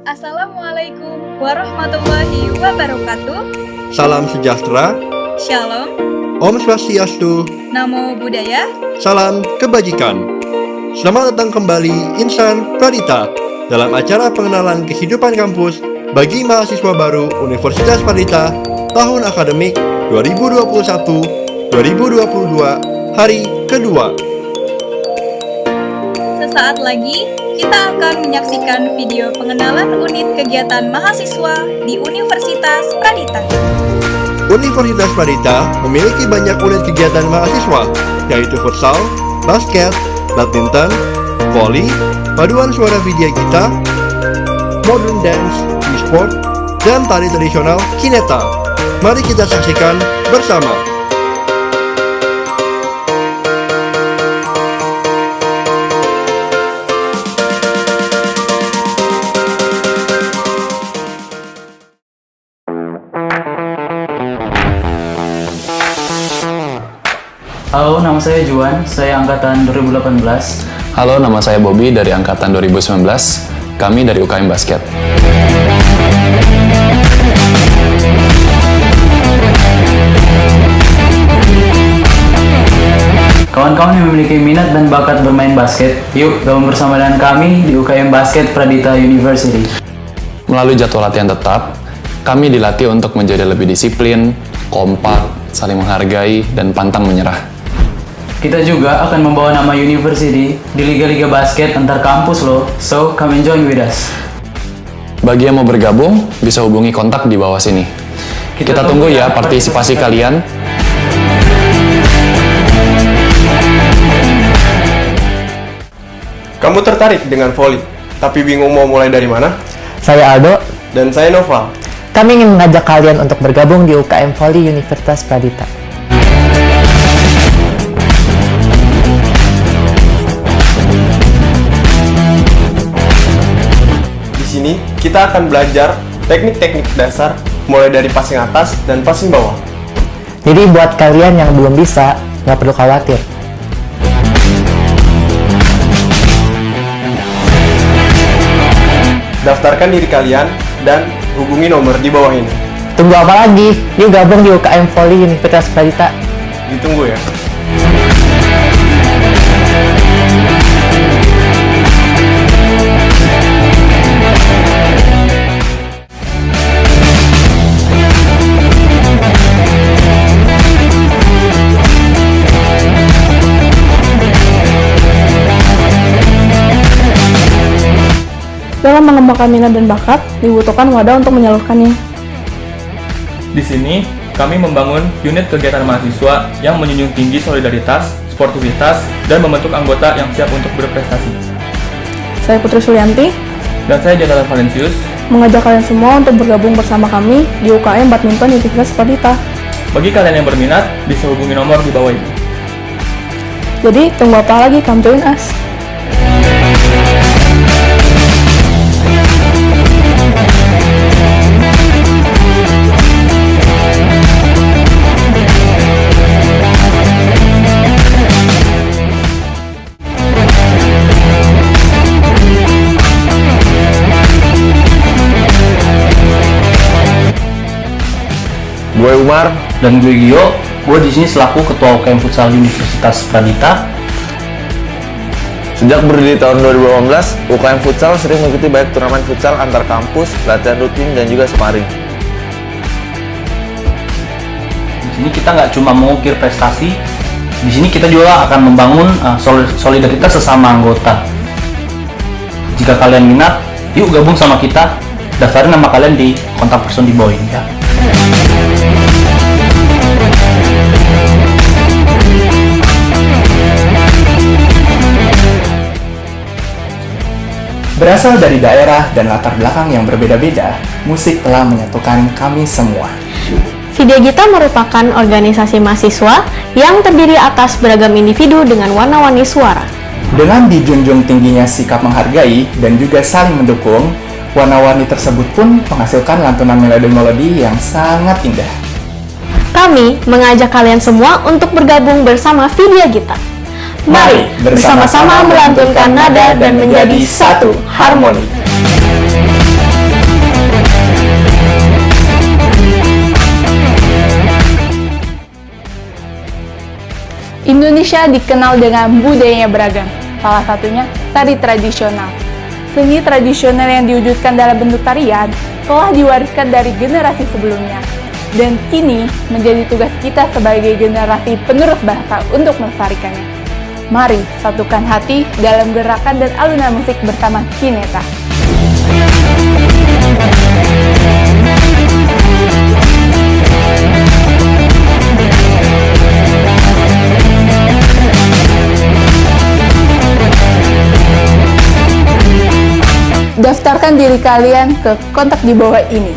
Assalamualaikum warahmatullahi wabarakatuh. Salam sejahtera, Shalom, Om Swastiastu, Namo Buddhaya. salam kebajikan. Selamat datang kembali Insan Pradita dalam acara pengenalan kehidupan kampus bagi mahasiswa baru Universitas Pradita tahun akademik 2021-2022 hari kedua. Sesaat lagi kita akan menyaksikan video pengenalan unit kegiatan mahasiswa di Universitas Pradita. Universitas Pradita memiliki banyak unit kegiatan mahasiswa, yaitu futsal, basket, badminton, voli, paduan suara vidya gita, modern dance, e-sport, dan tari tradisional kineta. Mari kita saksikan bersama. Halo, nama saya Juan, saya angkatan 2018. Halo, nama saya Bobby dari angkatan 2019. Kami dari UKM Basket. Kawan-kawan yang memiliki minat dan bakat bermain basket, yuk gabung bersama dengan kami di UKM Basket Pradita University. Melalui jadwal latihan tetap, kami dilatih untuk menjadi lebih disiplin, kompak, saling menghargai, dan pantang menyerah. Kita juga akan membawa nama university di liga-liga basket antar kampus loh, so come and join with us. Bagi yang mau bergabung, bisa hubungi kontak di bawah sini. Kita tunggu ya partisipasi kalian. Kamu tertarik dengan voli, tapi bingung mau mulai dari mana? Saya Aldo. Dan saya Noval. Kami ingin mengajak kalian untuk bergabung di UKM Voli Universitas Pradita. Di sini kita akan belajar teknik-teknik dasar, mulai dari passing atas dan passing bawah. Jadi buat kalian yang belum bisa, nggak perlu khawatir. Daftarkan diri kalian dan hubungi nomor di bawah ini. Tunggu apa lagi? Yuk gabung di UKM Voli Universitas Pradita. Ditunggu ya. Dalam mengembangkan minat dan bakat, dibutuhkan wadah untuk menyalurkannya. Di sini, kami membangun unit kegiatan mahasiswa yang menjunjung tinggi solidaritas, sportivitas, dan membentuk anggota yang siap untuk berprestasi. Saya Putri Sulianti, Dan saya Jonathan Valencius. mengajak kalian semua untuk bergabung bersama kami di UKM Badminton Universitas Pradita. Bagi kalian yang berminat, bisa hubungi nomor di bawah ini. Jadi, tunggu apa lagi? Come join us! Gue Umar. Dan gue Gio, gue di sini selaku Ketua UKM Futsal Universitas Pradita. Sejak berdiri tahun 2018, UKM Futsal sering mengikuti banyak turnamen futsal antar kampus, latihan rutin, dan juga sparring. Di sini kita nggak cuma mengukir prestasi, di sini kita juga akan membangun solidaritas sesama anggota. Jika kalian minat, yuk gabung sama kita. Daftarin nama kalian di kontak person di bawah ini ya. Berasal dari daerah dan latar belakang yang berbeda-beda, musik telah menyatukan kami semua. Vidya Gita merupakan organisasi mahasiswa yang terdiri atas beragam individu dengan warna-warni suara. Dengan dijunjung tingginya sikap menghargai dan juga saling mendukung, warna-warni tersebut pun menghasilkan lantunan melodi-melodi yang sangat indah. Kami mengajak kalian semua untuk bergabung bersama Vidya Gita. Mari bersama-sama melantunkan nada dan menjadi satu harmoni. Indonesia dikenal dengan budayanya beragam, salah satunya tari tradisional. Seni tradisional yang diwujudkan dalam bentuk tarian telah diwariskan dari generasi sebelumnya, dan kini menjadi tugas kita sebagai generasi penerus bahasa untuk melestarikannya. Mari satukan hati dalam gerakan dan alunan musik bersama Kineta. Daftarkan diri kalian ke kontak di bawah ini.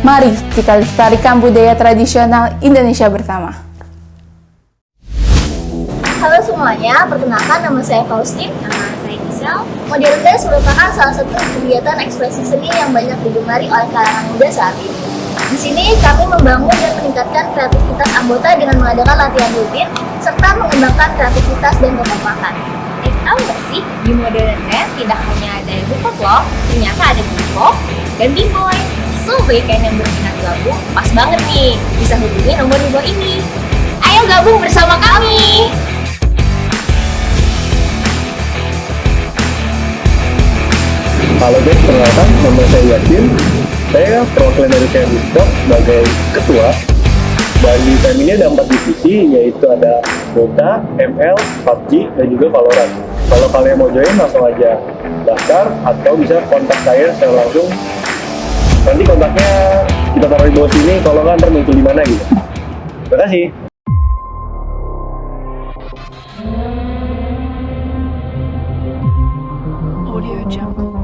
Mari kita lestarikan budaya tradisional Indonesia bersama. Halo semuanya, perkenalkan nama saya Faustin. Nama saya Gisel. Modern Dance merupakan salah satu kegiatan ekspresi seni yang banyak digemari oleh kalangan muda saat ini. Di sini kami membangun dan meningkatkan kreativitas anggota dengan mengadakan latihan rutin serta mengembangkan kreativitas dan kekompakan. Tahu nggak sih, di Modern Dance tidak hanya ada hip hop loh, ternyata ada hip hop dan b-boy. So, bagi kalian yang berminat gabung, pas banget nih, bisa hubungi nomor di bawah ini. Ayo gabung bersama kami! Halo guys, perkenalkan, nama saya Yasin. Saya perwakilan dari KM Sport sebagai ketua. Dan di KM ini ada 4 divisi, yaitu ada Dota, ML, PUBG, dan juga Valorant. Kalau kalian mau join, langsung aja daftar atau bisa kontak saya secara langsung. Nanti kontaknya kita taruh di bawah sini, kalau nggak ntar muncul di mana gitu. Terima kasih. Audio Jungle.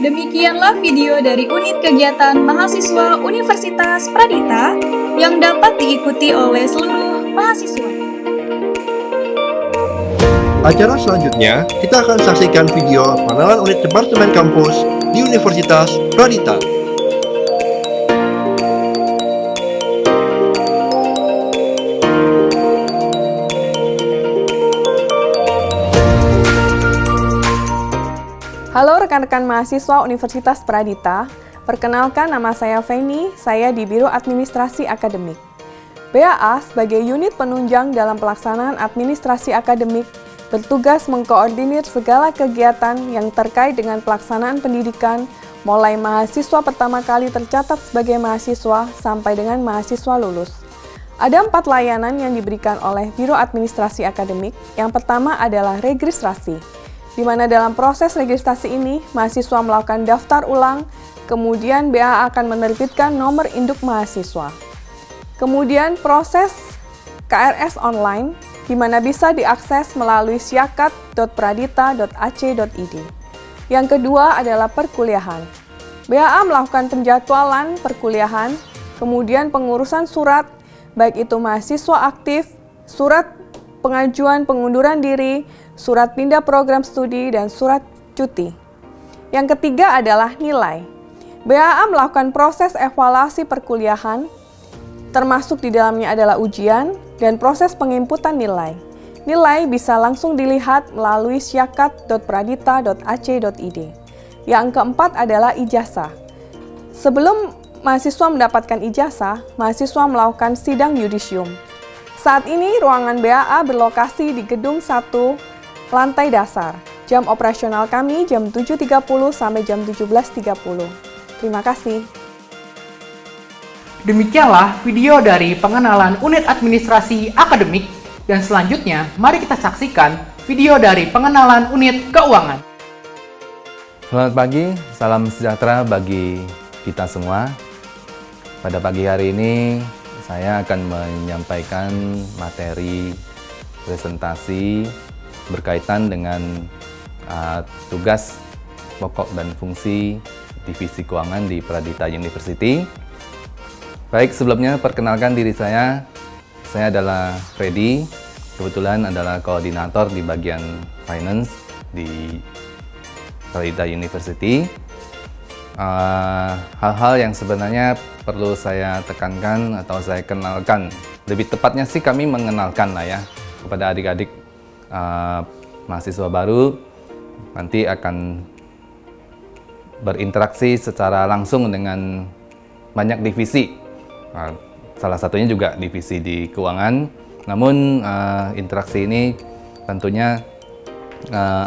Demikianlah video dari unit kegiatan mahasiswa Universitas Pradita yang dapat diikuti oleh seluruh mahasiswa. Acara selanjutnya, kita akan saksikan video pengenalan unit Departemen Kampus di Universitas Pradita. Halo rekan-rekan mahasiswa Universitas Pradita, perkenalkan nama saya Feni, saya di Biro Administrasi Akademik. BAA sebagai unit penunjang dalam pelaksanaan administrasi akademik bertugas mengkoordinir segala kegiatan yang terkait dengan pelaksanaan pendidikan mulai mahasiswa pertama kali tercatat sebagai mahasiswa sampai dengan mahasiswa lulus. Ada 4 layanan yang diberikan oleh Biro Administrasi Akademik. Yang pertama adalah registrasi, di mana dalam proses registrasi ini, mahasiswa melakukan daftar ulang, kemudian BAA akan menerbitkan nomor induk mahasiswa. Kemudian proses KRS online, di mana bisa diakses melalui syakat.pradita.ac.id. Yang kedua adalah perkuliahan. BAA melakukan penjadwalan perkuliahan, kemudian pengurusan surat, baik itu mahasiswa aktif, surat pengajuan pengunduran diri, surat pindah program studi, dan surat cuti. Yang ketiga adalah nilai. BAA melakukan proses evaluasi perkuliahan, termasuk di dalamnya adalah ujian dan proses penginputan nilai. Nilai bisa langsung dilihat melalui syakat.pradita.ac.id. Yang keempat adalah ijazah. Sebelum mahasiswa mendapatkan ijazah, mahasiswa melakukan sidang yudisium. Saat ini ruangan BAA berlokasi di gedung 1, lantai dasar. Jam operasional kami jam 7.30 sampai jam 17.30. Terima kasih. Demikianlah video dari pengenalan unit administrasi akademik, dan selanjutnya mari kita saksikan video dari pengenalan unit keuangan. Selamat pagi, salam sejahtera bagi kita semua. Pada pagi hari ini saya akan menyampaikan materi presentasi berkaitan dengan tugas pokok dan fungsi Divisi Keuangan di Pradita University. Baik, sebelumnya perkenalkan diri saya. Saya adalah Freddy, kebetulan adalah koordinator di bagian finance di Pradita University. Hal-hal yang sebenarnya perlu saya tekankan atau saya kenalkan, lebih tepatnya sih kami mengenalkan lah ya kepada adik-adik mahasiswa baru, nanti akan berinteraksi secara langsung dengan banyak divisi, salah satunya juga divisi di keuangan. Namun interaksi ini tentunya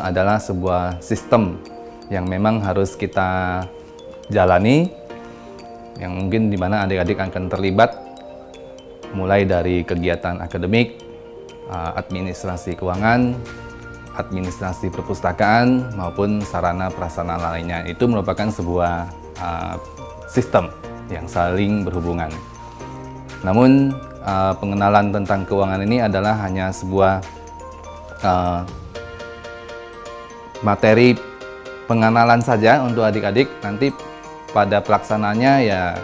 adalah sebuah sistem yang memang harus kita jalani, yang mungkin di mana adik-adik akan terlibat mulai dari kegiatan akademik, administrasi keuangan, administrasi perpustakaan, maupun sarana prasarana lainnya. Itu merupakan sebuah sistem yang saling berhubungan. Namun pengenalan tentang keuangan ini adalah hanya sebuah materi pengenalan saja untuk adik-adik. Nanti pada pelaksanaannya ya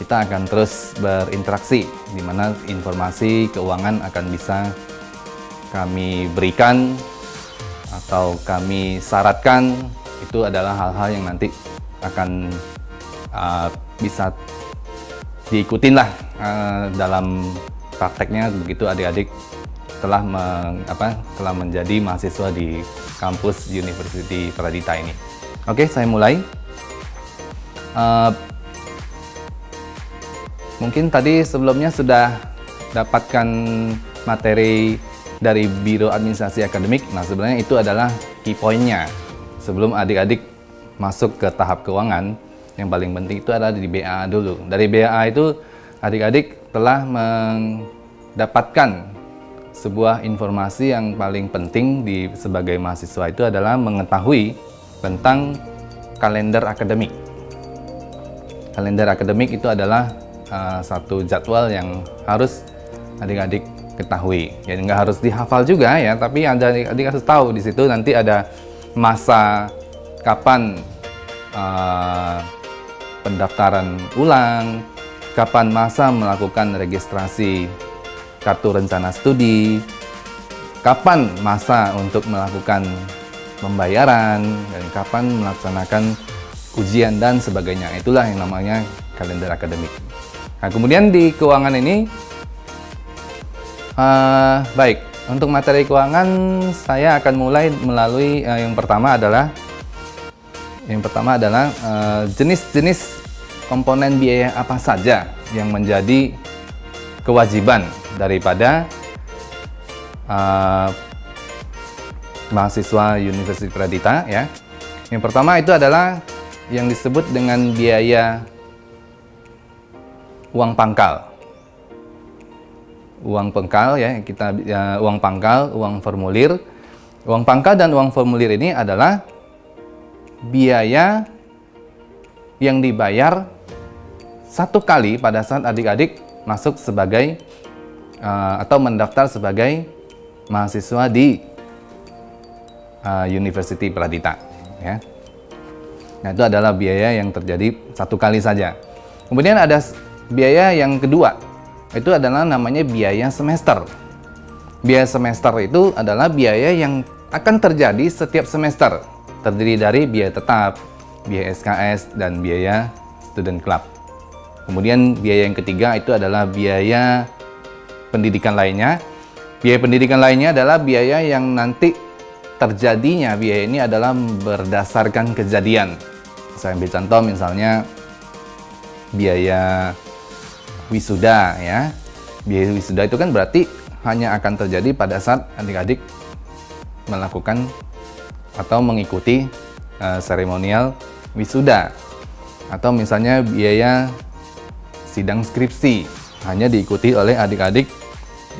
kita akan terus berinteraksi, di mana informasi keuangan akan bisa kami berikan atau kami syaratkan. Itu adalah hal-hal yang nanti akan bisa diikutin lah dalam prakteknya, begitu adik-adik telah menjadi mahasiswa di kampus University Pradita ini. Oke, saya mulai. Mungkin tadi sebelumnya sudah dapatkan materi dari Biro Administrasi Akademik. Nah, sebenarnya itu adalah key point-nya. Sebelum adik-adik masuk ke tahap keuangan, yang paling penting itu adalah di BA dulu. Dari BA itu adik-adik telah mendapatkan sebuah informasi yang paling penting sebagai mahasiswa, itu adalah mengetahui tentang kalender akademik. Kalender akademik itu adalah satu jadwal yang harus adik-adik ketahui. Ya, nggak harus dihafal juga ya, tapi adik-adik harus tahu di situ nanti ada masa kapan pendaftaran ulang, kapan masa melakukan registrasi kartu rencana studi, kapan masa untuk melakukan pembayaran, dan kapan melaksanakan ujian dan sebagainya. Itulah yang namanya kalender akademik. Nah, kemudian di keuangan ini, baik, untuk materi keuangan saya akan mulai melalui yang pertama adalah jenis-jenis komponen biaya apa saja yang menjadi kewajiban daripada mahasiswa Universitas Pradita ya. Yang pertama itu adalah yang disebut dengan biaya uang pangkal. Uang pangkal ya, uang pangkal, uang formulir. Uang pangkal dan uang formulir ini adalah biaya yang dibayar satu kali pada saat adik-adik masuk sebagai atau mendaftar sebagai mahasiswa di University Pradita ya. Nah, itu adalah biaya yang terjadi satu kali saja. Kemudian ada biaya yang kedua, itu adalah namanya biaya semester. Biaya semester itu adalah biaya yang akan terjadi setiap semester, terdiri dari biaya tetap, biaya SKS, dan biaya student club. Kemudian biaya yang ketiga itu adalah biaya pendidikan lainnya. Biaya pendidikan lainnya adalah biaya yang nanti terjadinya, biaya ini adalah berdasarkan kejadian. Saya ambil contoh misalnya biaya wisuda ya. Biaya wisuda itu kan berarti hanya akan terjadi pada saat adik-adik melakukan atau mengikuti seremonial wisuda. Atau misalnya biaya sidang skripsi hanya diikuti oleh adik-adik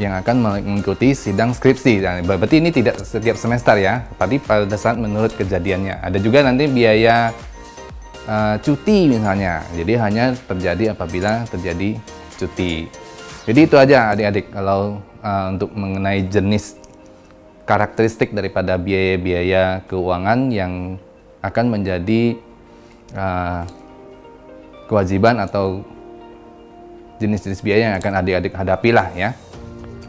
yang akan mengikuti sidang skripsi. Dan berarti ini tidak setiap semester ya, tapi pada saat menurut kejadiannya. Ada juga nanti biaya cuti misalnya, jadi hanya terjadi apabila terjadi cuti. Jadi itu aja adik-adik kalau untuk mengenai jenis karakteristik daripada biaya-biaya keuangan yang akan menjadi kewajiban atau jenis-jenis biaya yang akan adik-adik hadapi lah ya,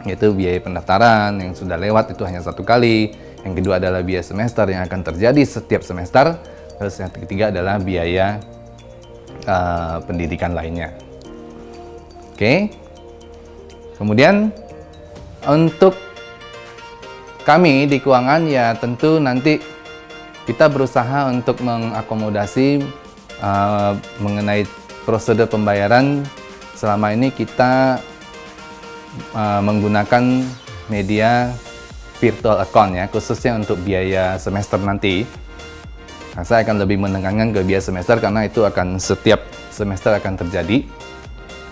yaitu biaya pendaftaran yang sudah lewat itu hanya 1 kali, yang kedua adalah biaya semester yang akan terjadi setiap semester, terus yang ketiga adalah biaya pendidikan lainnya. Oke. Kemudian untuk kami di keuangan ya tentu nanti kita berusaha untuk mengakomodasi mengenai prosedur pembayaran. Selama ini kita menggunakan media virtual account ya, khususnya untuk biaya semester nanti. Nah, saya akan lebih menekankan ke biaya semester karena itu akan setiap semester akan terjadi.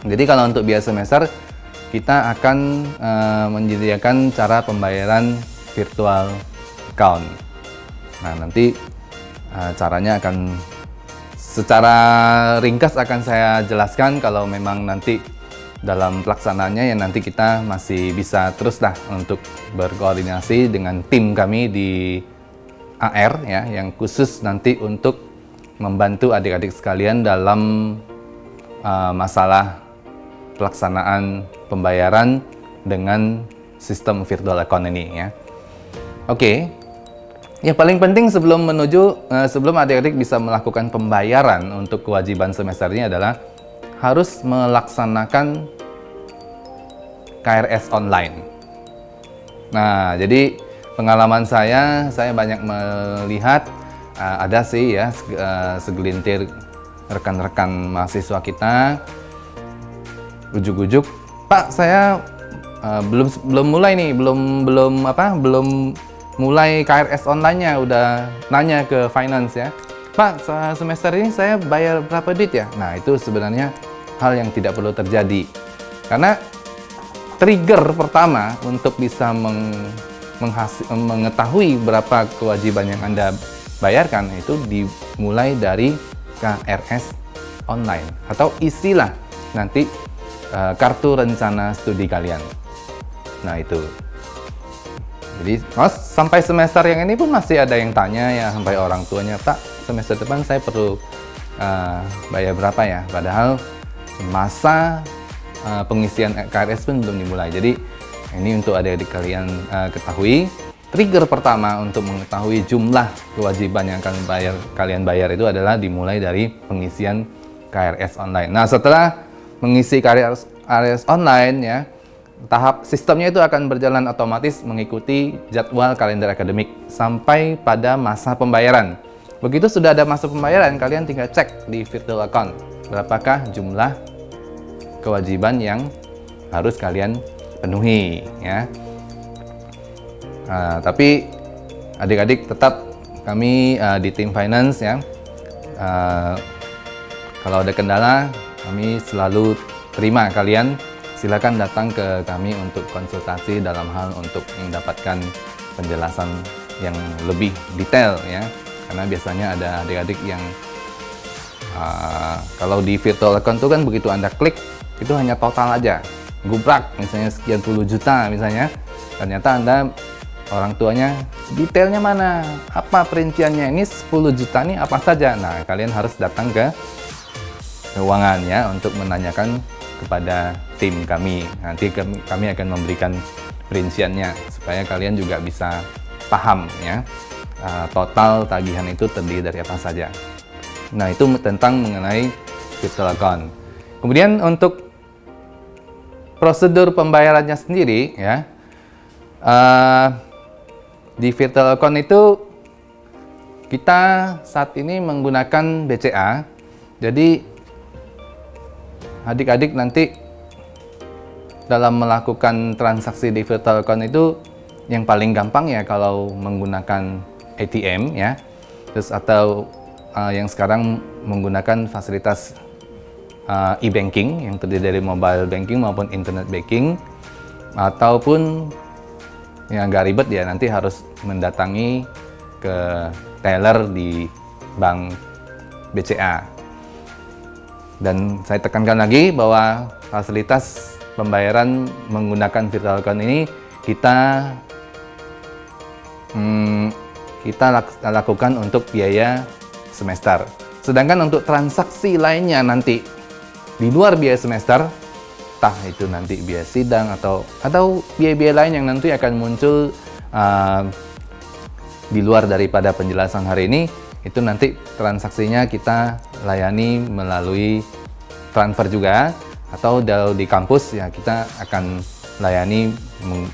Jadi kalau untuk biaya semester kita akan menyediakan cara pembayaran virtual account. Nah, nanti caranya akan secara ringkas akan saya jelaskan kalau memang nanti dalam pelaksanaannya ya nanti kita masih bisa terus lah untuk berkoordinasi dengan tim kami di AR ya yang khusus nanti untuk membantu adik-adik sekalian dalam masalah pelaksanaan pembayaran dengan sistem virtual account ini ya. Oke. Yang paling penting sebelum adik-adik bisa melakukan pembayaran untuk kewajiban semester ini adalah harus melaksanakan KRS online. Nah, jadi pengalaman saya banyak melihat ada sih ya segelintir rekan-rekan mahasiswa kita ujuk-ujuk, Pak saya belum mulai nih, belum mulai KRS online-nya, udah nanya ke finance ya, Pak semester ini saya bayar berapa duit ya? Nah itu sebenarnya hal yang tidak perlu terjadi, karena trigger pertama untuk bisa mengetahui berapa kewajiban yang Anda bayarkan itu dimulai dari KRS online, atau isilah nanti kartu rencana studi kalian. Nah itu. Jadi sampai semester yang ini pun masih ada yang tanya ya, sampai orang tuanya, Pak semester depan saya perlu bayar berapa ya? Padahal masa pengisian KRS pun belum dimulai. Jadi ini untuk adik-adik kalian ketahui, trigger pertama untuk mengetahui jumlah kewajiban yang kalian bayar itu adalah dimulai dari pengisian KRS online. Nah setelah mengisi KRS online ya, tahap sistemnya itu akan berjalan otomatis mengikuti jadwal kalender akademik sampai pada masa pembayaran. Begitu sudah ada masa pembayaran, kalian tinggal cek di virtual account berapakah jumlah kewajiban yang harus kalian penuhi ya. Tapi adik-adik tetap kami di tim finance ya, kalau ada kendala kami selalu terima kalian. Silakan datang ke kami untuk konsultasi dalam hal untuk mendapatkan penjelasan yang lebih detail ya. Karena biasanya ada adik-adik yang kalau di virtual account itu kan begitu Anda klik itu hanya total aja, gubrak misalnya sekian puluh juta misalnya. Ternyata Anda orang tuanya detailnya mana, apa perinciannya, ini 10 juta nih apa saja. Nah kalian harus datang ke keuangan ya untuk menanyakan kepada tim kami. Nanti kami akan memberikan perinciannya supaya kalian juga bisa paham ya total tagihan itu terdiri dari apa saja. Nah itu tentang mengenai virtual account. Kemudian untuk prosedur pembayarannya sendiri ya, di virtual account itu kita saat ini menggunakan BCA. Jadi adik-adik nanti dalam melakukan transaksi di virtual account itu yang paling gampang ya kalau menggunakan ATM ya, terus atau yang sekarang menggunakan fasilitas e-banking yang terdiri dari mobile banking maupun internet banking, ataupun yang agak ribet ya nanti harus mendatangi ke teller di bank BCA. Dan saya tekankan lagi bahwa fasilitas pembayaran menggunakan virtual account ini kita kita lakukan untuk biaya semester. Sedangkan untuk transaksi lainnya nanti di luar biaya semester, entah itu nanti biaya sidang atau biaya-biaya lain yang nanti akan muncul di luar daripada penjelasan hari ini, itu nanti transaksinya kita layani melalui transfer juga, atau di kampus ya kita akan layani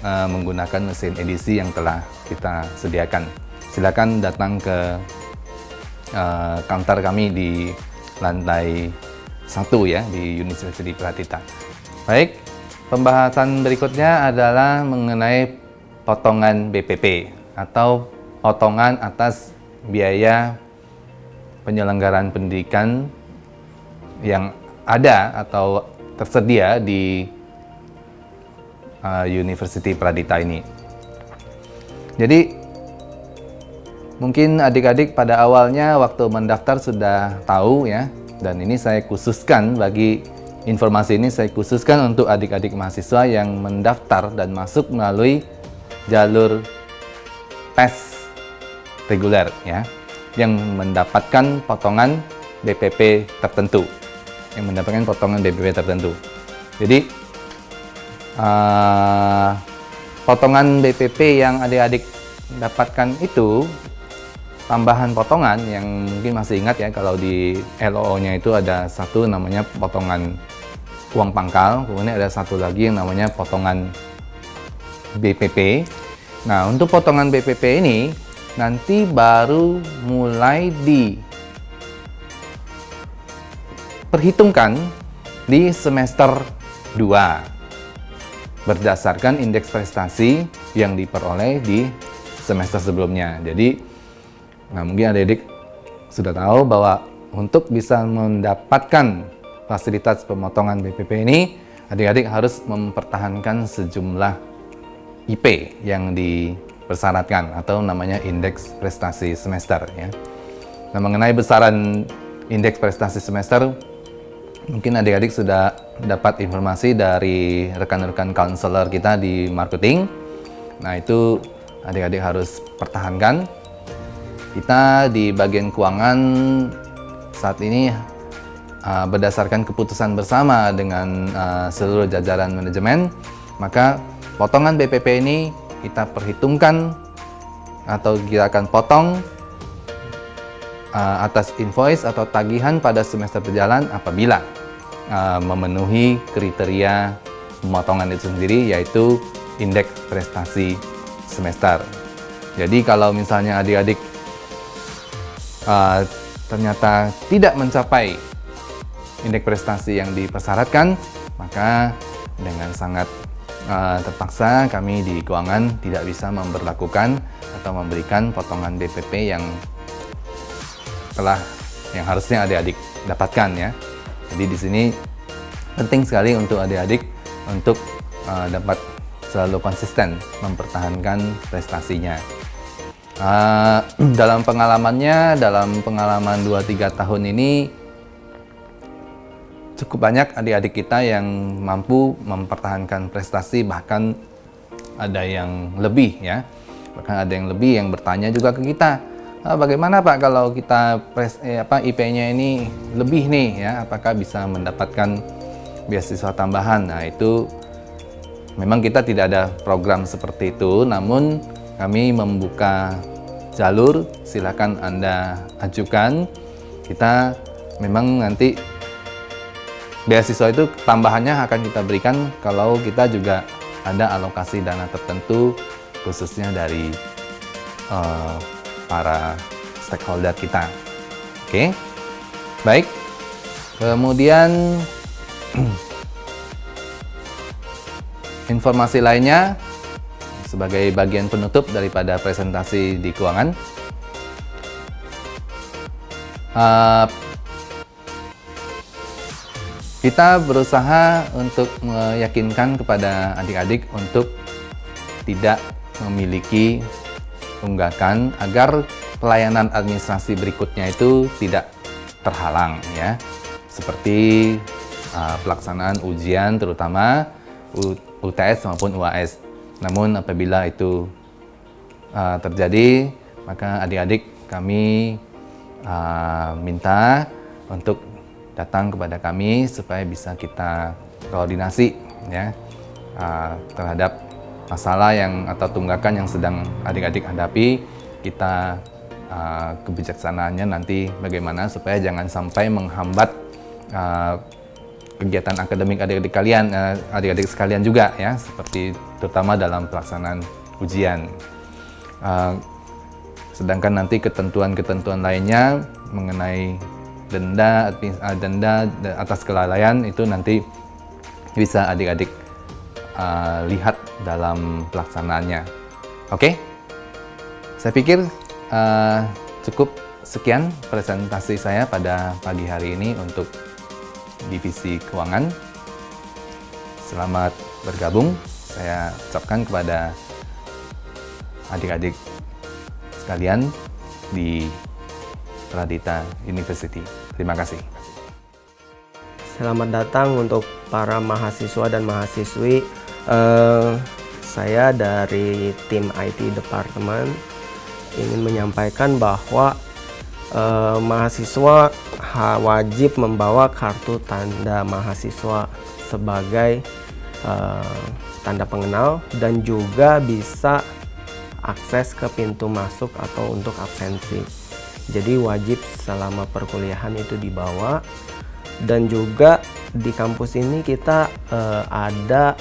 menggunakan mesin edisi yang telah kita sediakan. Silakan datang ke counter kami di lantai 1 ya di University Pradita. Baik, pembahasan berikutnya adalah mengenai potongan BPP atau potongan atas biaya penyelenggaraan pendidikan yang ada atau tersedia di University Pradita ini. Jadi mungkin adik-adik pada awalnya waktu mendaftar sudah tahu ya, dan ini saya khususkan bagi informasi ini saya khususkan untuk adik-adik mahasiswa yang mendaftar dan masuk melalui jalur tes reguler ya, yang mendapatkan potongan BPP tertentu. Jadi potongan BPP yang adik-adik dapatkan itu tambahan potongan yang mungkin masih ingat ya, kalau di LOO-nya itu ada satu namanya potongan uang pangkal, kemudian ada satu lagi yang namanya potongan BPP. Nah, untuk potongan BPP ini nanti baru mulai diperhitungkan di semester 2 berdasarkan indeks prestasi yang diperoleh di semester sebelumnya. Jadi mungkin adik-adik sudah tahu bahwa untuk bisa mendapatkan fasilitas pemotongan BPP ini, adik-adik harus mempertahankan sejumlah IP yang dipersyaratkan atau namanya indeks prestasi semester ya. Nah, mengenai besaran indeks prestasi semester, mungkin adik-adik sudah dapat informasi dari rekan-rekan konselor kita di marketing. Nah, itu adik-adik harus pertahankan. Kita di bagian keuangan saat ini berdasarkan keputusan bersama dengan seluruh jajaran manajemen, maka potongan BPP ini kita perhitungkan atau kita akan potong atas invoice atau tagihan pada semester berjalan apabila memenuhi kriteria pemotongan itu sendiri, yaitu indeks prestasi semester. Jadi kalau misalnya adik-adik ternyata tidak mencapai indeks prestasi yang dipersyaratkan, maka dengan sangat terpaksa kami di keuangan tidak bisa memberlakukan atau memberikan potongan BPP yang harusnya adik-adik dapatkan ya. Jadi di sini penting sekali untuk adik-adik untuk dapat selalu konsisten mempertahankan prestasinya. Dalam pengalaman 2-3 tahun ini cukup banyak adik-adik kita yang mampu mempertahankan prestasi, bahkan ada yang lebih ya. Bahkan ada yang lebih yang bertanya juga ke kita, bagaimana Pak kalau kita IP-nya ini lebih nih ya, apakah bisa mendapatkan beasiswa tambahan? Nah, itu memang kita tidak ada program seperti itu, namun kami membuka jalur, silakan Anda ajukan. Kita memang nanti beasiswa itu tambahannya akan kita berikan kalau kita juga ada alokasi dana tertentu khususnya dari para stakeholder kita. Oke, baik. Kemudian informasi lainnya sebagai bagian penutup daripada presentasi di keuangan. Kita berusaha untuk meyakinkan kepada adik-adik untuk tidak memiliki tunggakan agar pelayanan administrasi berikutnya itu tidak terhalang ya. Seperti pelaksanaan ujian terutama UTS maupun UAS. Namun apabila itu terjadi, maka adik-adik kami minta untuk datang kepada kami supaya bisa kita koordinasi ya terhadap masalah atau tunggakan yang sedang adik-adik hadapi. Kita kebijaksanaannya nanti bagaimana supaya jangan sampai menghambat kegiatan akademik adik-adik kalian, adik-adik sekalian juga ya, seperti terutama dalam pelaksanaan ujian. Sedangkan nanti ketentuan-ketentuan lainnya mengenai denda atas kelalaian itu nanti bisa adik-adik lihat dalam pelaksanaannya. Oke? Saya pikir cukup sekian presentasi saya pada pagi hari ini untuk divisi keuangan. Selamat bergabung. Saya ucapkan kepada adik-adik sekalian di Pradita University. Terima kasih. Selamat datang untuk para mahasiswa dan mahasiswi. Saya dari tim IT Department ingin menyampaikan bahwa mahasiswa wajib membawa kartu tanda mahasiswa sebagai tanda pengenal dan juga bisa akses ke pintu masuk atau untuk absensi. Jadi wajib selama perkuliahan itu dibawa. Dan juga di kampus ini kita ada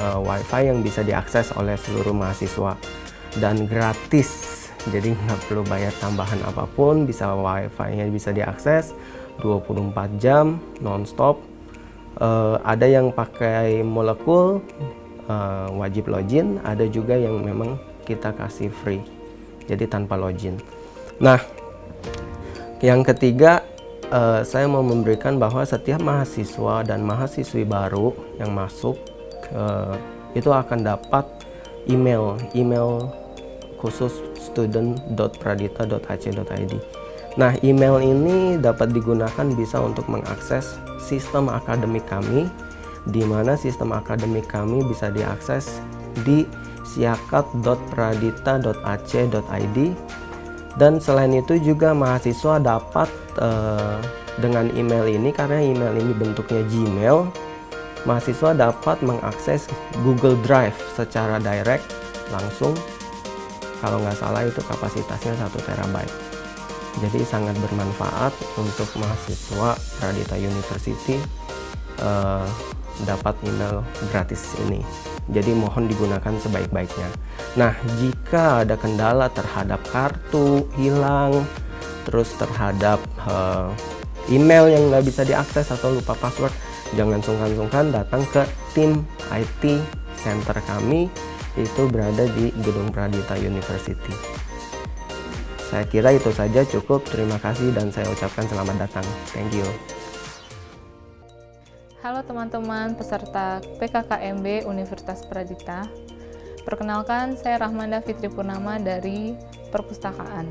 wifi yang bisa diakses oleh seluruh mahasiswa dan gratis. Jadi nggak perlu bayar tambahan apapun, bisa wifi-nya bisa diakses 24 jam non-stop. Ada yang pakai molekul wajib login, ada juga yang memang kita kasih free, jadi tanpa login. Nah, yang ketiga, saya mau memberikan bahwa setiap mahasiswa dan mahasiswi baru yang masuk itu akan dapat email khusus student.pradita.ac.id. Nah, email ini dapat digunakan bisa untuk mengakses sistem akademik kami, di mana sistem akademik kami bisa diakses di siakat.pradita.ac.id. Dan selain itu juga mahasiswa dapat dengan email ini, karena email ini bentuknya Gmail, mahasiswa dapat mengakses Google Drive secara direct langsung. Kalau nggak salah itu kapasitasnya 1 terabyte. Jadi sangat bermanfaat untuk mahasiswa Pradita University dapat email gratis ini. Jadi mohon digunakan sebaik-baiknya. Nah, jika ada kendala terhadap kartu hilang, terus terhadap email yang nggak bisa diakses atau lupa password, jangan sungkan-sungkan datang ke tim IT Center kami, itu berada di Gedung Pradita University. Saya kira itu saja cukup. Terima kasih dan saya ucapkan selamat datang. Thank you. Halo teman-teman peserta PKKMB Universitas Pradita. Perkenalkan, saya Rahmanda Fitri Purnama dari Perpustakaan.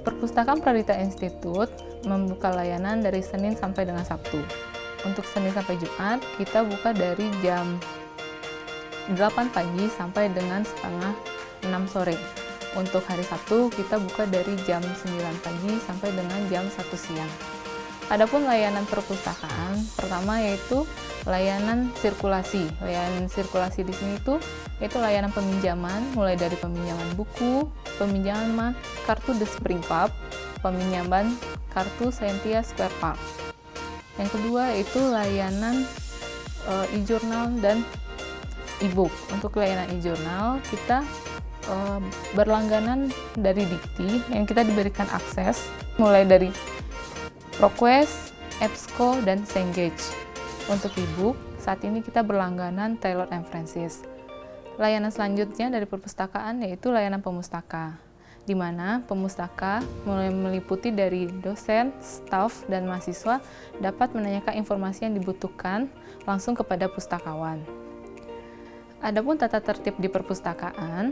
Perpustakaan Pradita Institute membuka layanan dari Senin sampai dengan Sabtu. Untuk Senin sampai Jumat, kita buka dari jam 8 pagi sampai dengan setengah 6 sore. Untuk hari Sabtu, kita buka dari jam 9 pagi sampai dengan jam 1 siang. Adapun layanan perpustakaan, pertama yaitu layanan sirkulasi. Layanan sirkulasi di sini itu layanan peminjaman, mulai dari peminjaman buku, peminjaman kartu The Spring Pub, peminjaman kartu Scientia Square Park. Yang kedua itu layanan e-journal dan e-book. Untuk layanan e-journal, kita berlangganan dari Dikti yang kita diberikan akses mulai dari ProQuest, EBSCO, dan Cengage. Untuk e-book, saat ini kita berlangganan Taylor & Francis. Layanan selanjutnya dari perpustakaan yaitu layanan pemustaka, di mana pemustaka mulai meliputi dari dosen, staf, dan mahasiswa dapat menanyakan informasi yang dibutuhkan langsung kepada pustakawan. Adapun tata tertib di perpustakaan,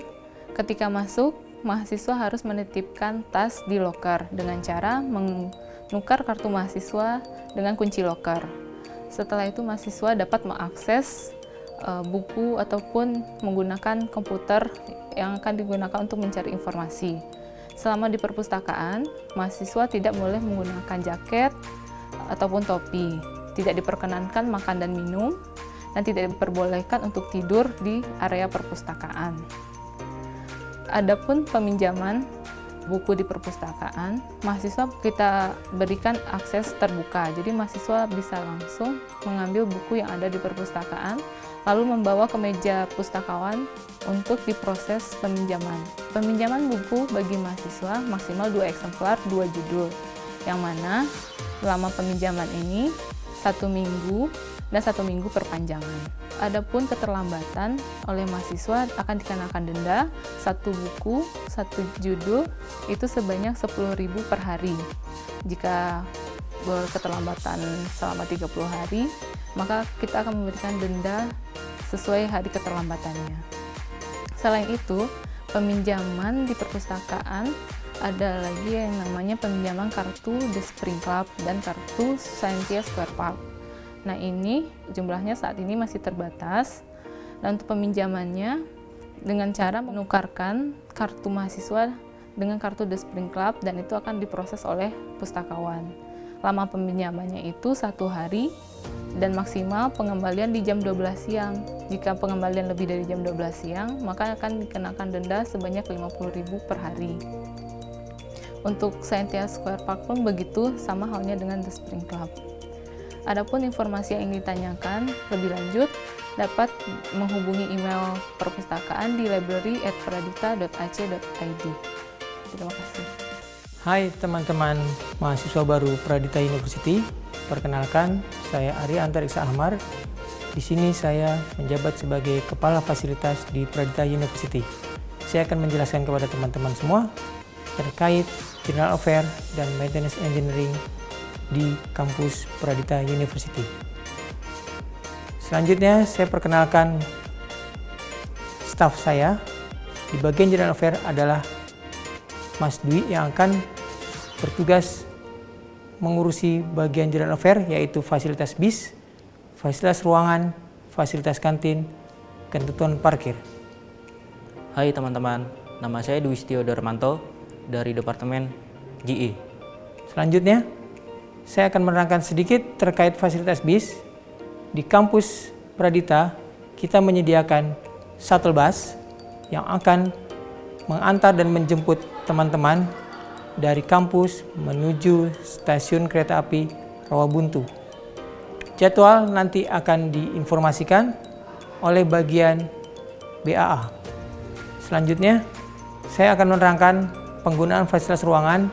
ketika masuk, mahasiswa harus menitipkan tas di loker dengan cara menukar kartu mahasiswa dengan kunci loker. Setelah itu mahasiswa dapat mengakses buku ataupun menggunakan komputer yang akan digunakan untuk mencari informasi. Selama di perpustakaan, mahasiswa tidak boleh menggunakan jaket ataupun topi, tidak diperkenankan makan dan minum, dan tidak diperbolehkan untuk tidur di area perpustakaan. Adapun peminjaman buku di perpustakaan, mahasiswa kita berikan akses terbuka, jadi mahasiswa bisa langsung mengambil buku yang ada di perpustakaan, lalu membawa ke meja pustakawan untuk diproses peminjaman. Peminjaman buku bagi mahasiswa maksimal 2 eksemplar, 2 judul, yang mana selama peminjaman ini 1 minggu dan 1 minggu perpanjangan. Adapun keterlambatan oleh mahasiswa akan dikenakan denda 1 buku, 1 judul itu sebanyak 10.000 per hari. Jika berketerlambatan selama 30 hari, maka kita akan memberikan denda sesuai hari keterlambatannya. Selain itu, peminjaman di perpustakaan ada lagi yang namanya peminjaman kartu The Spring Club dan kartu Scientia Square Park. Nah, ini jumlahnya saat ini masih terbatas, dan untuk peminjamannya dengan cara menukarkan kartu mahasiswa dengan kartu The Spring Club, dan itu akan diproses oleh pustakawan. Lama peminjamannya itu 1 hari dan maksimal pengembalian di jam 12 siang. Jika pengembalian lebih dari jam 12 siang, maka akan dikenakan denda sebanyak 50.000 per hari. Untuk Scientia Square Park pun begitu, sama halnya dengan The Spring Club. Adapun informasi yang ingin ditanyakan lebih lanjut, dapat menghubungi email perpustakaan di library@pradita.ac.id. Terima kasih. Hai teman-teman mahasiswa baru Pradita University. Perkenalkan, saya Arya Antariksa Ahmar. Di sini saya menjabat sebagai Kepala Fasilitas di Pradita University. Saya akan menjelaskan kepada teman-teman semua terkait General Affair dan Maintenance Engineering di kampus Pradita University. Selanjutnya saya perkenalkan staf saya. Di bagian General Affair adalah Mas Dwi yang akan bertugas mengurusi bagian General Affair, yaitu fasilitas bis, fasilitas ruangan, fasilitas kantin, ketentuan parkir. Hai teman-teman, nama saya Dwi Setio Darmanto dari Departemen GE. Selanjutnya, saya akan menerangkan sedikit terkait fasilitas bis. Di kampus Pradita, kita menyediakan shuttle bus yang akan mengantar dan menjemput teman-teman dari kampus menuju stasiun kereta api Rawabuntu. Jadwal nanti akan diinformasikan oleh bagian BAA. Selanjutnya, saya akan menerangkan penggunaan fasilitas ruangan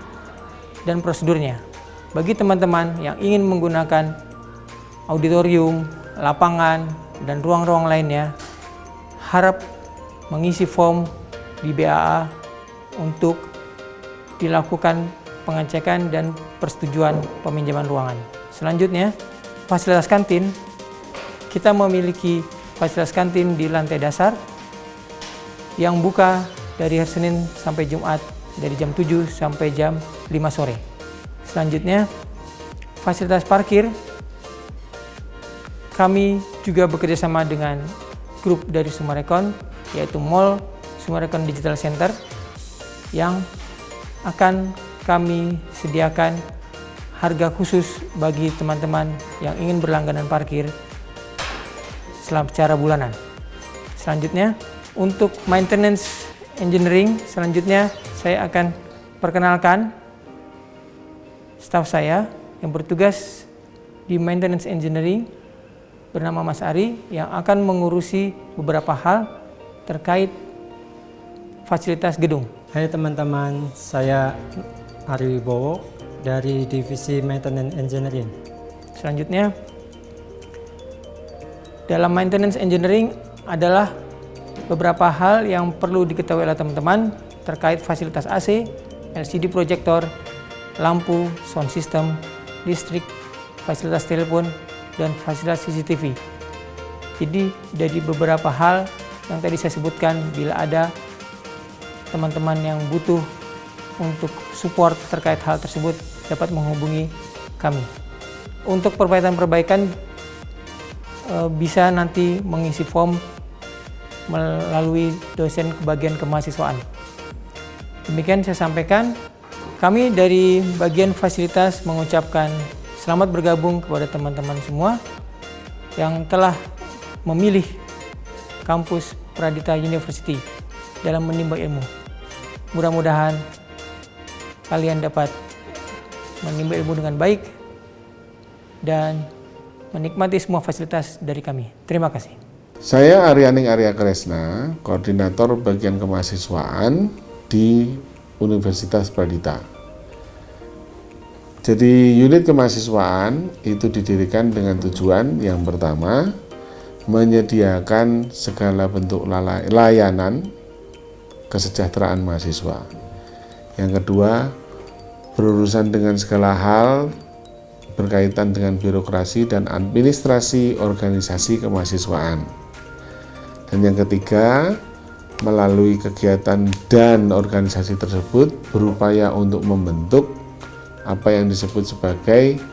dan prosedurnya. Bagi teman-teman yang ingin menggunakan auditorium, lapangan, dan ruang-ruang lainnya, harap mengisi form di BAA untuk dilakukan pengecekan dan persetujuan peminjaman ruangan. Selanjutnya, fasilitas kantin. Kita memiliki fasilitas kantin di lantai dasar yang buka dari hari Senin sampai Jumat dari jam 7 sampai jam 5 sore. Selanjutnya, fasilitas parkir. Kami juga bekerja sama dengan grup dari Sumarekon, yaitu Mall Sumarekon Digital Center, yang akan kami sediakan harga khusus bagi teman-teman yang ingin berlangganan parkir secara bulanan. Selanjutnya, untuk maintenance engineering, selanjutnya saya akan perkenalkan staf saya yang bertugas di maintenance engineering bernama Mas Ari, yang akan mengurusi beberapa hal terkait fasilitas gedung. Hai teman-teman, saya Ari Wibowo dari Divisi Maintenance Engineering. Selanjutnya, dalam maintenance engineering adalah beberapa hal yang perlu diketahui oleh teman-teman terkait fasilitas AC, LCD projector, lampu, sound system, listrik, fasilitas telepon, dan fasilitas CCTV. Jadi dari beberapa hal yang tadi saya sebutkan, bila ada teman-teman yang butuh untuk support terkait hal tersebut, dapat menghubungi kami. Untuk perbaikan-perbaikan bisa nanti mengisi form melalui dosen bagian kemahasiswaan. Demikian saya sampaikan. Kami dari bagian fasilitas mengucapkan selamat bergabung kepada teman-teman semua yang telah memilih kampus Pradita University dalam menimba ilmu. Mudah-mudahan kalian dapat menimba ilmu dengan baik dan menikmati semua fasilitas dari kami. Terima kasih. Saya Aryaning Arya Kresna, Koordinator Bagian Kemahasiswaan di Universitas Pradita. Jadi unit kemahasiswaan itu didirikan dengan tujuan yang pertama, menyediakan segala bentuk layanan kesejahteraan mahasiswa. Yang kedua, berurusan dengan segala hal berkaitan dengan birokrasi dan administrasi organisasi kemahasiswaan. Dan yang ketiga, melalui kegiatan dan organisasi tersebut berupaya untuk membentuk apa yang disebut sebagai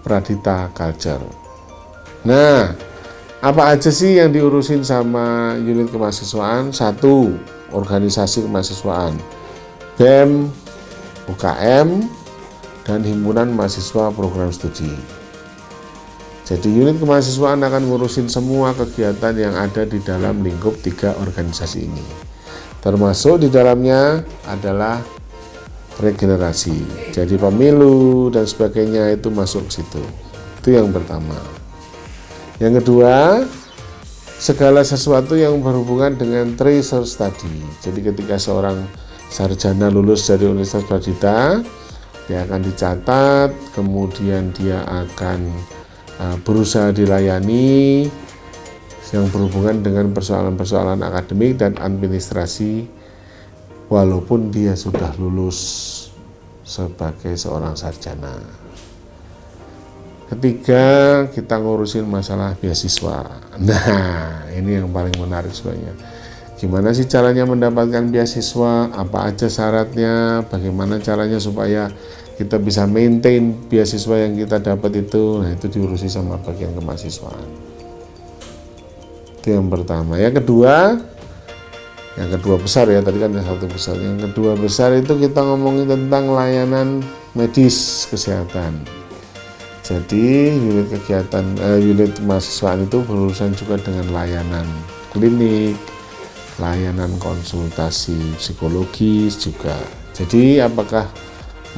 Pradita Culture. Nah, apa aja sih yang diurusin sama unit kemahasiswaan? 1. Organisasi kemahasiswaan, BEM, UKM, dan himpunan mahasiswa program studi. Jadi unit kemahasiswaan akan ngurusin semua kegiatan yang ada di dalam lingkup 3 organisasi ini. Termasuk di dalamnya adalah regenerasi. Jadi pemilu dan sebagainya itu masuk ke situ. Itu yang pertama. Yang kedua, segala sesuatu yang berhubungan dengan research study. Jadi ketika seorang sarjana lulus dari Universitas Pradita, dia akan dicatat, kemudian dia akan berusaha dilayani yang berhubungan dengan persoalan-persoalan akademik dan administrasi walaupun dia sudah lulus sebagai seorang sarjana. Ketiga, kita ngurusin masalah beasiswa. Nah, ini yang paling menarik sebenarnya. Gimana sih caranya mendapatkan beasiswa? Apa aja syaratnya? Bagaimana caranya supaya kita bisa maintain beasiswa yang kita dapat itu? Nah, itu diurusi sama bagian kemahasiswaan. Itu yang pertama. Yang kedua besar ya, tadi kan ada 1 besar. Yang kedua besar itu kita ngomongin tentang layanan medis kesehatan. Jadi unit kemahasiswaan itu berurusan juga dengan layanan klinik, layanan konsultasi psikologis juga. Jadi apakah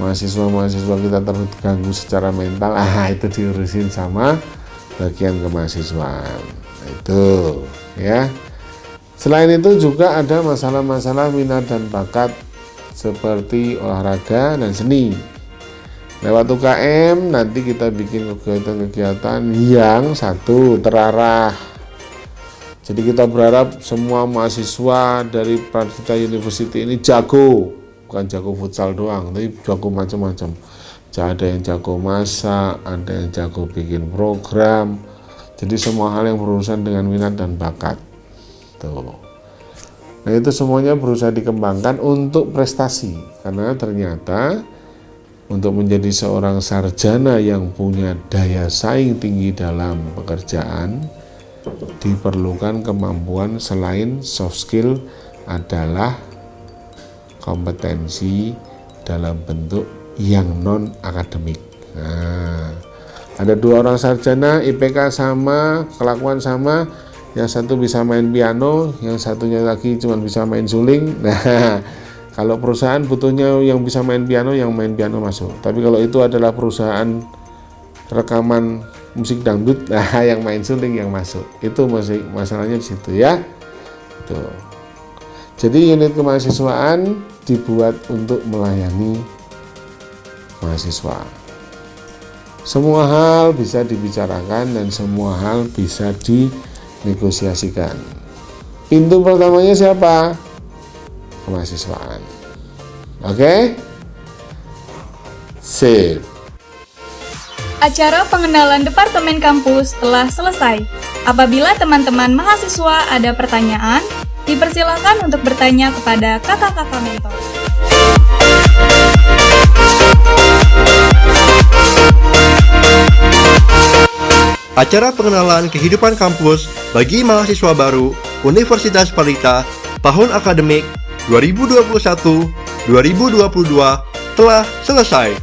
mahasiswa-mahasiswa kita terganggu secara mental? Itu diurusin sama bagian kemahasiswaan. Itu ya. Selain itu juga ada masalah-masalah minat dan bakat seperti olahraga dan seni. Lewat UKM nanti kita bikin kegiatan-kegiatan yang terarah. Jadi kita berharap semua mahasiswa dari Pradita University ini jago, bukan jago futsal doang, tapi jago macam-macam. Ada yang jago masak, ada yang jago bikin program. Jadi semua hal yang berurusan dengan minat dan bakat. Tuh. Nah, itu semuanya berusaha dikembangkan untuk prestasi, karena ternyata untuk menjadi seorang sarjana yang punya daya saing tinggi dalam pekerjaan diperlukan kemampuan selain soft skill adalah kompetensi dalam bentuk yang non akademik. Nah, ada 2 orang sarjana, IPK sama, kelakuan sama, yang satu bisa main piano, yang satunya lagi cuma bisa main suling. Nah, kalau perusahaan butuhnya yang bisa main piano, yang main piano masuk. Tapi kalau itu adalah perusahaan rekaman musik dangdut, nah yang main suling yang masuk. Itu masalahnya di situ ya. Tuh. Jadi unit kemahasiswaan dibuat untuk melayani mahasiswa. Semua hal bisa dibicarakan dan semua hal bisa dinegosiasikan. Pintu pertamanya siapa? Kemahasiswaan. Oke? Sip. Acara pengenalan Departemen Kampus telah selesai. Apabila teman-teman mahasiswa ada pertanyaan, dipersilakan untuk bertanya kepada kakak-kakak mentor. Acara pengenalan kehidupan kampus bagi mahasiswa baru Universitas Pelita tahun akademik 2021-2022 telah selesai.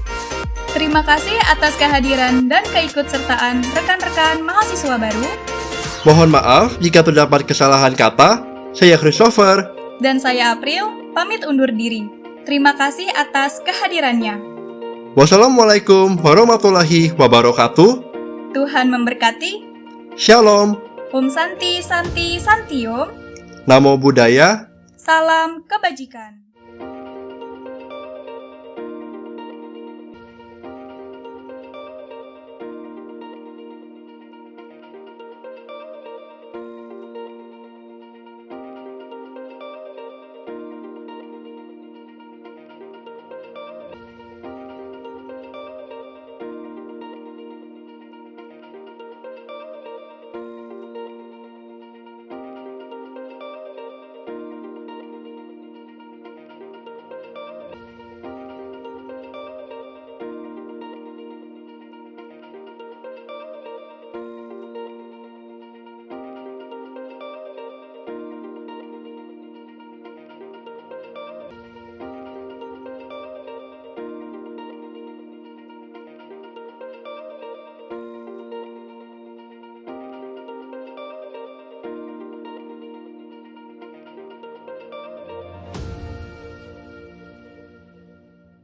Terima kasih atas kehadiran dan keikutsertaan rekan-rekan mahasiswa baru. Mohon maaf jika terdapat kesalahan kata. Saya Christopher. Dan saya April, pamit undur diri. Terima kasih atas kehadirannya. Wassalamualaikum warahmatullahi wabarakatuh. Tuhan memberkati. Shalom. Om Santi Santi Santi Om. Namo Buddhaya. Salam kebajikan.